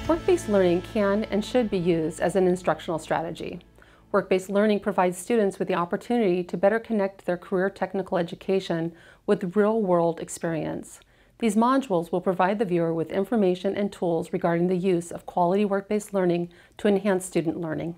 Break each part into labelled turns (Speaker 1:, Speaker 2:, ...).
Speaker 1: Work-based learning can and should be used as an instructional strategy. Work-based learning provides students with the opportunity to better connect their career technical education with real-world experience. These modules will provide the viewer with information and tools regarding the use of quality work-based learning to enhance student learning.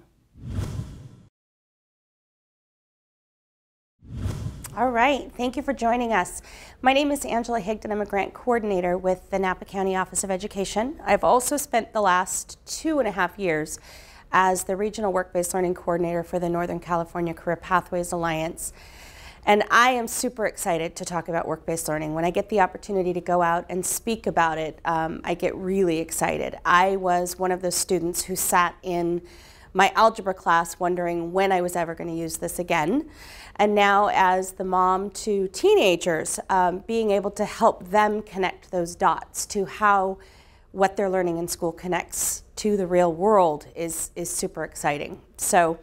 Speaker 2: All right, thank you for joining us. My name is Angela Higdon. I'm a grant coordinator with the Napa County Office of Education. I've also spent the last 2.5 years as the Regional Work-Based Learning Coordinator for the Northern California Career Pathways Alliance. And I am super excited to talk about work-based learning. When I get the opportunity to go out and speak about it, I get really excited. I was one of those students who sat in my algebra class wondering when I was ever going to use this again. And now as the mom to teenagers, being able to help them connect those dots to how what they're learning in school connects to the real world is super exciting. So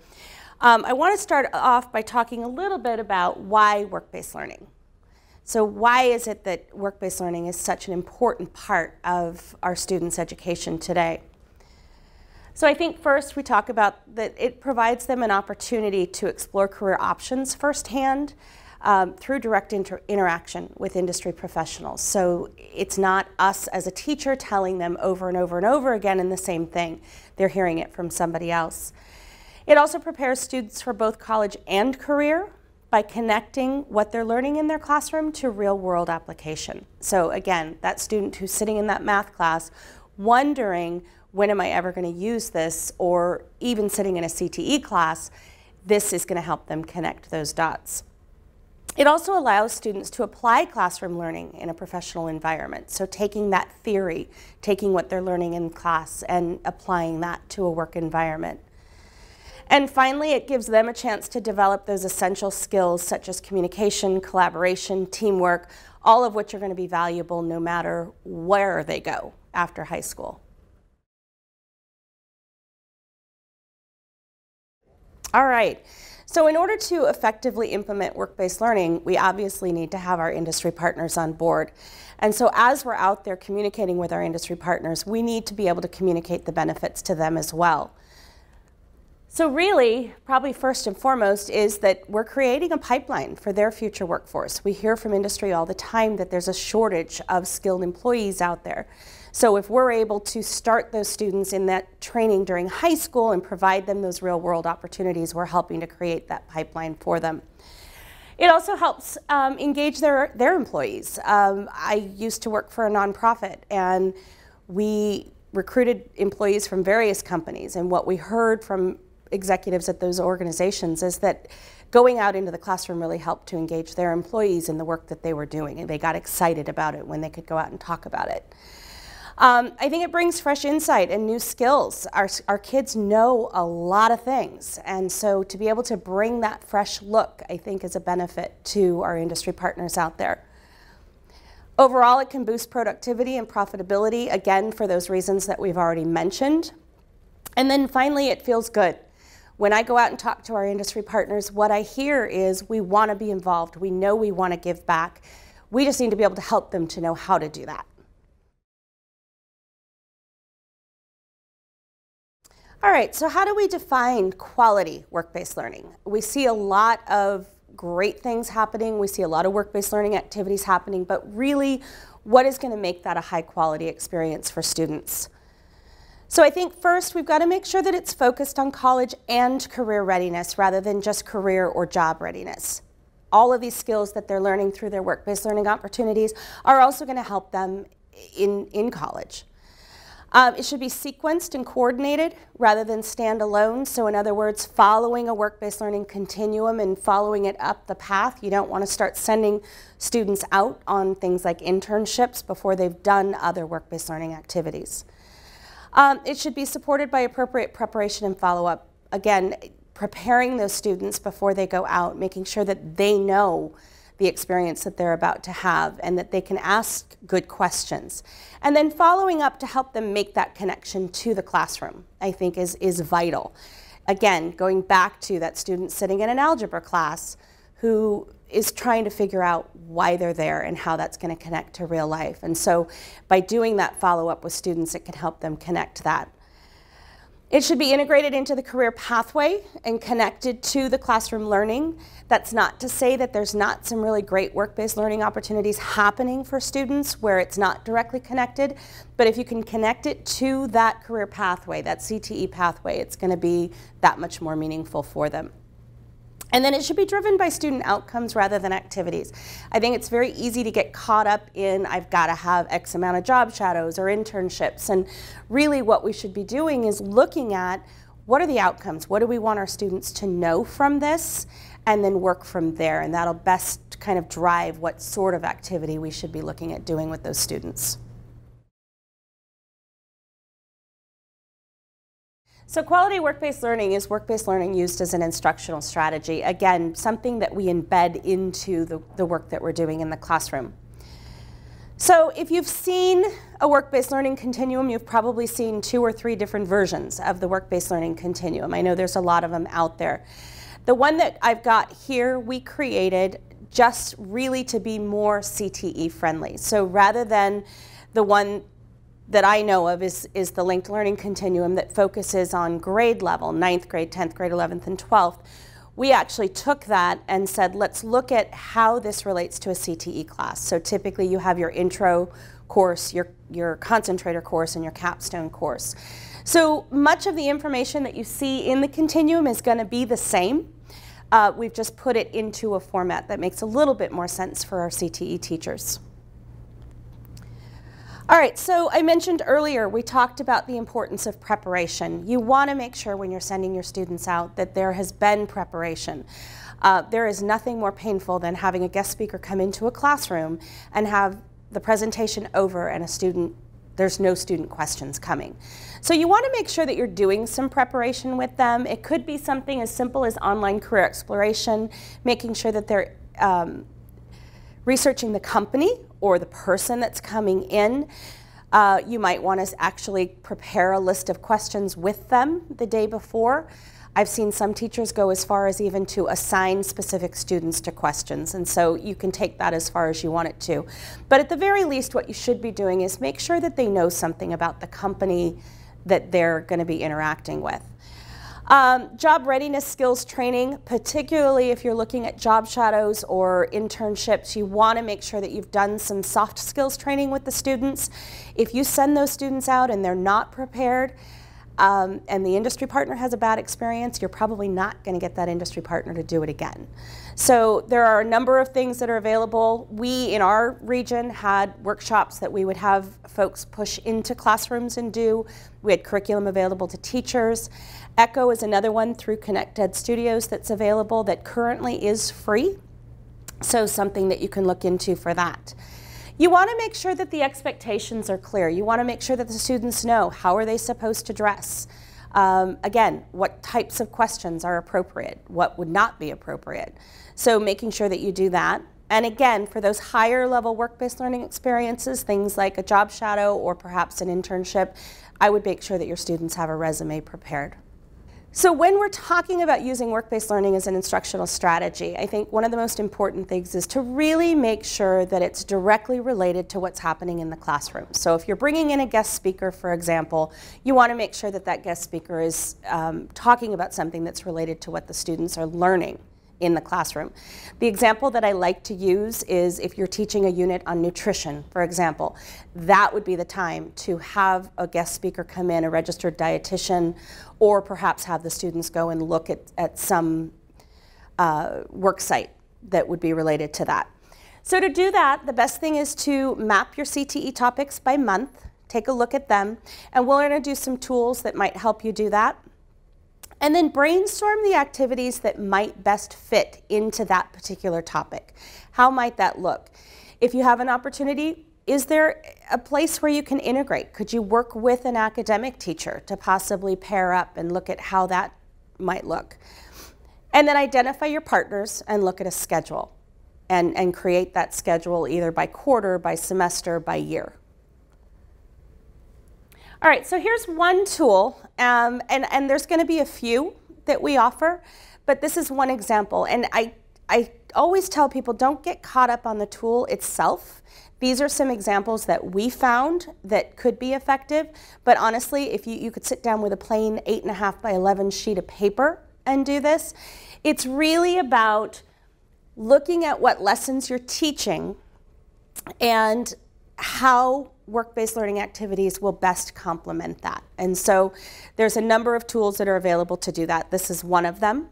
Speaker 2: I want to start off by talking a little bit about why work-based learning. So why is it that work-based learning is such an important part of our students' education today? So I think first we talk about that it provides them an opportunity to explore career options firsthand through direct interaction with industry professionals. So it's not us as a teacher telling them over and over and over again in the same thing. They're hearing it from somebody else. It also prepares students for both college and career by connecting what they're learning in their classroom to real-world application. So again, that student who's sitting in that math class wondering, when am I ever going to use this, or even sitting in a CTE class, this is going to help them connect those dots. It also allows students to apply classroom learning in a professional environment. So taking that theory, taking what they're learning in class and applying that to a work environment. And finally, it gives them a chance to develop those essential skills such as communication, collaboration, teamwork, all of which are going to be valuable no matter where they go after high school. All right, so in order to effectively implement work-based learning, we obviously need to have our industry partners on board. And so as we're out there communicating with our industry partners, we need to be able to communicate the benefits to them as well. So really, probably first and foremost, is that we're creating a pipeline for their future workforce. We hear from industry all the time that there's a shortage of skilled employees out there. So if we're able to start those students in that training during high school and provide them those real-world opportunities, we're helping to create that pipeline for them. It also helps engage their employees. I used to work for a nonprofit, and we recruited employees from various companies, and what we heard from executives at those organizations is that going out into the classroom really helped to engage their employees in the work that they were doing, and they got excited about it when they could go out and talk about it. I think it brings fresh insight and new skills. Our kids know a lot of things, and so to be able to bring that fresh look, I think, is a benefit to our industry partners out there. Overall, it can boost productivity and profitability, again, for those reasons that we've already mentioned. And then finally, it feels good. When I go out and talk to our industry partners, what I hear is we want to be involved. We know we want to give back. We just need to be able to help them to know how to do that. All right, so how do we define quality work-based learning? We see a lot of great things happening. We see a lot of work-based learning activities happening, but really, what is going to make that a high-quality experience for students? So I think first we've got to make sure that it's focused on college and career readiness rather than just career or job readiness. All of these skills that they're learning through their work-based learning opportunities are also going to help them in college. It should be sequenced and coordinated rather than standalone. So in other words, following a work-based learning continuum and following it up the path. You don't want to start sending students out on things like internships before they've done other work-based learning activities. It should be supported by appropriate preparation and follow-up. Again, preparing those students before they go out, making sure that they know the experience that they're about to have and that they can ask good questions. And then following up to help them make that connection to the classroom, I think is vital. Again, going back to that student sitting in an algebra class who is trying to figure out why they're there and how that's going to connect to real life. And so by doing that follow-up with students, it can help them connect that. It should be integrated into the career pathway and connected to the classroom learning. That's not to say that there's not some really great work-based learning opportunities happening for students where it's not directly connected, but if you can connect it to that career pathway, that CTE pathway, it's going to be that much more meaningful for them. And then it should be driven by student outcomes rather than activities. I think it's very easy to get caught up in, I've got to have X amount of job shadows or internships. And really what we should be doing is looking at what are the outcomes? What do we want our students to know from this? And then work from there. And that'll best kind of drive what sort of activity we should be looking at doing with those students. So quality work-based learning is work-based learning used as an instructional strategy. Again, something that we embed into the work that we're doing in the classroom. So if you've seen a work-based learning continuum, you've probably seen 2 or 3 different versions of the work-based learning continuum. I know there's a lot of them out there. The one that I've got here, we created just really to be more CTE friendly. So rather than the one that I know of is the linked learning continuum that focuses on grade level, 9th grade, 10th grade, 11th, and 12th. We actually took that and said, let's look at how this relates to a CTE class. So typically you have your intro course, your concentrator course, and your capstone course. So much of the information that you see in the continuum is going to be the same. We've just put it into a format that makes a little bit more sense for our CTE teachers. All right, so I mentioned earlier, we talked about the importance of preparation. You want to make sure when you're sending your students out that there has been preparation. There is nothing more painful than having a guest speaker come into a classroom and have the presentation over and there's no student questions coming. So you want to make sure that you're doing some preparation with them. It could be something as simple as online career exploration, making sure that they're researching the company or the person that's coming in. You might want to actually prepare a list of questions with them the day before. I've seen some teachers go as far as even to assign specific students to questions, and so you can take that as far as you want it to. But at the very least, what you should be doing is make sure that they know something about the company that they're going to be interacting with. Job readiness skills training, particularly if you're looking at job shadows or internships, you want to make sure that you've done some soft skills training with the students. If you send those students out and they're not prepared, and the industry partner has a bad experience, you're probably not going to get that industry partner to do it again. So there are a number of things that are available. We, in our region, had workshops that we would have folks push into classrooms and do. We had curriculum available to teachers. ECHO is another one through ConnectEd Studios that's available that currently is free. So something that you can look into for that. You want to make sure that the expectations are clear. You want to make sure that the students know how are they supposed to dress. Again, what types of questions are appropriate, what would not be appropriate. So making sure that you do that. And again, for those higher level work-based learning experiences, things like a job shadow or perhaps an internship, I would make sure that your students have a resume prepared. So when we're talking about using work-based learning as an instructional strategy, I think one of the most important things is to really make sure that it's directly related to what's happening in the classroom. So if you're bringing in a guest speaker, for example, you want to make sure that that guest speaker is talking about something that's related to what the students are learning in the classroom. The example that I like to use is if you're teaching a unit on nutrition, for example, that would be the time to have a guest speaker come in, a registered dietitian, or perhaps have the students go and look at some work site that would be related to that. So to do that, the best thing is to map your CTE topics by month, take a look at them, and we're going to do some tools that might help you do that. And then brainstorm the activities that might best fit into that particular topic. How might that look? If you have an opportunity, is there a place where you can integrate? Could you work with an academic teacher to possibly pair up and look at how that might look? And then identify your partners and look at a schedule and create that schedule either by quarter, by semester, by year. All right, so here's one tool, and there's going to be a few that we offer, but this is one example. And I always tell people, don't get caught up on the tool itself. These are some examples that we found that could be effective, but honestly, if you could sit down with a plain 8.5 by 11 sheet of paper and do this, it's really about looking at what lessons you're teaching and how work-based learning activities will best complement that. And so there's a number of tools that are available to do that. This is one of them.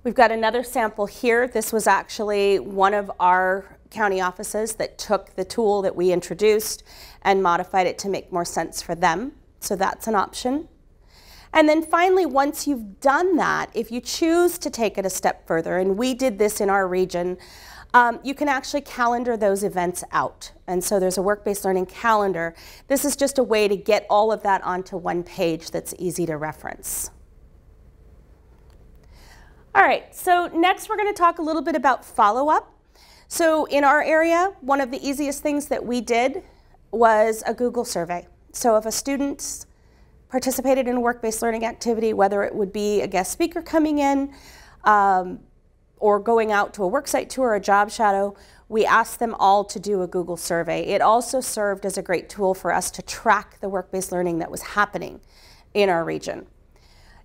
Speaker 2: We've got another sample here. This was actually one of our county offices that took the tool that we introduced and modified it to make more sense for them. So that's an option. And then finally, once you've done that, if you choose to take it a step further, and we did this in our region, you can actually calendar those events out. And so there's a work-based learning calendar. This is just a way to get all of that onto one page that's easy to reference. All right, so next we're going to talk a little bit about follow-up. So in our area, one of the easiest things that we did was a Google survey. So if a student participated in a work-based learning activity, whether it would be a guest speaker coming in or going out to a worksite tour or a job shadow, we asked them all to do a Google survey. It also served as a great tool for us to track the work-based learning that was happening in our region.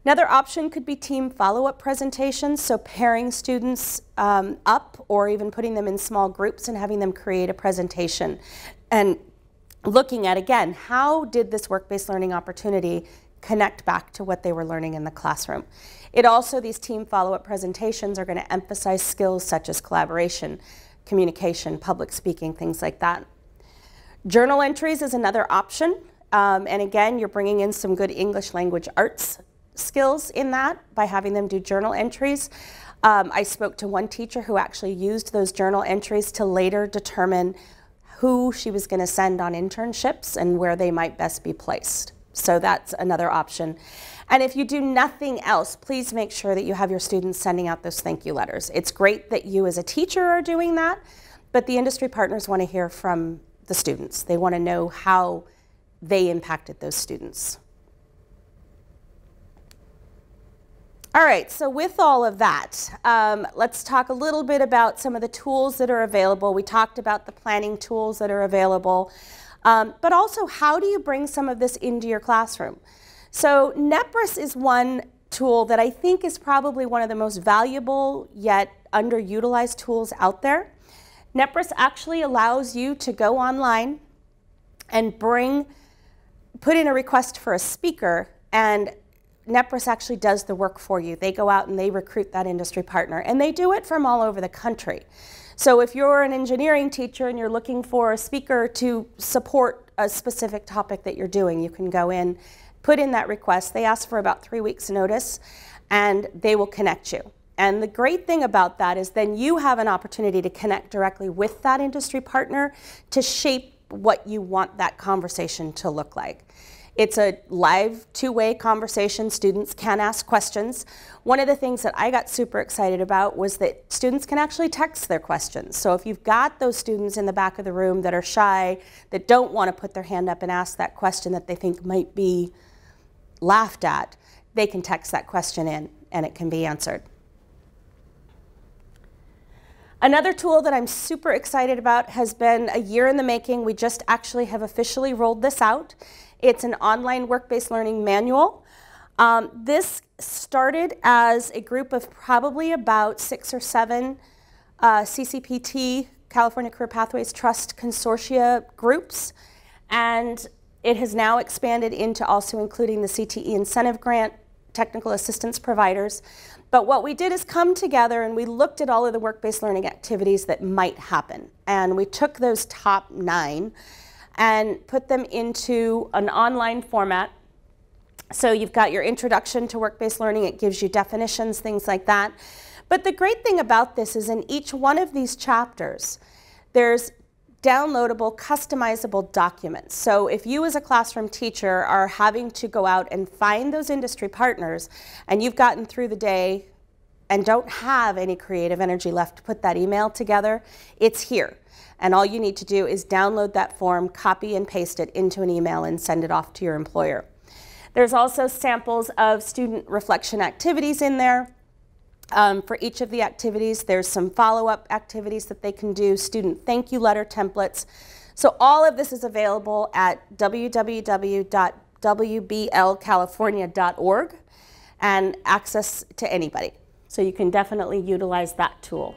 Speaker 2: Another option could be team follow-up presentations, so pairing students up or even putting them in small groups and having them create a presentation and looking at, again, how did this work-based learning opportunity connect back to what they were learning in the classroom. It also, these team follow-up presentations are going to emphasize skills such as collaboration, communication, public speaking, things like that. Journal entries is another option, and again, you're bringing in some good English language arts skills in that by having them do journal entries. I spoke to one teacher who actually used those journal entries to later determine who she was going to send on internships and where they might best be placed. So that's another option. And if you do nothing else, please make sure that you have your students sending out those thank you letters. It's great that you as a teacher are doing that, but the industry partners want to hear from the students. They want to know how they impacted those students. All right, so with all of that, let's talk a little bit about some of the tools that are available. We talked about the planning tools that are available, but also how do you bring some of this into your classroom? So Nepris is one tool that I think is probably one of the most valuable yet underutilized tools out there. Nepris actually allows you to go online and put in a request for a speaker, and Nepris actually does the work for you. They go out and they recruit that industry partner, and they do it from all over the country. So if you're an engineering teacher and you're looking for a speaker to support a specific topic that you're doing, you can go in, put in that request. They ask for about 3 weeks notice, and they will connect you. And the great thing about that is then you have an opportunity to connect directly with that industry partner to shape what you want that conversation to look like. It's a live, two-way conversation. Students can ask questions. One of the things that I got super excited about was that students can actually text their questions. So if you've got those students in the back of the room that are shy, that don't want to put their hand up and ask that question that they think might be laughed at, they can text that question in and it can be answered. Another tool that I'm super excited about has been a year in the making. We just actually have officially rolled this out. It's an online work-based learning manual. This started as a group of probably about 6 or 7 CCPT, California Career Pathways Trust Consortia groups, and it has now expanded into also including the CTE Incentive Grant, technical assistance providers. But what we did is come together and we looked at all of the work-based learning activities that might happen, and we took those top 9 and put them into an online format. So you've got your introduction to work-based learning. It gives you definitions, things like that. But the great thing about this is in each one of these chapters, there's downloadable, customizable documents. So if you as a classroom teacher are having to go out and find those industry partners and you've gotten through the day and don't have any creative energy left to put that email together, it's here. And all you need to do is download that form, copy and paste it into an email and send it off to your employer. There's also samples of student reflection activities in there. For each of the activities, there's some follow-up activities that they can do, student thank you letter templates. So all of this is available at www.wblcalifornia.org and access to anybody. So you can definitely utilize that tool.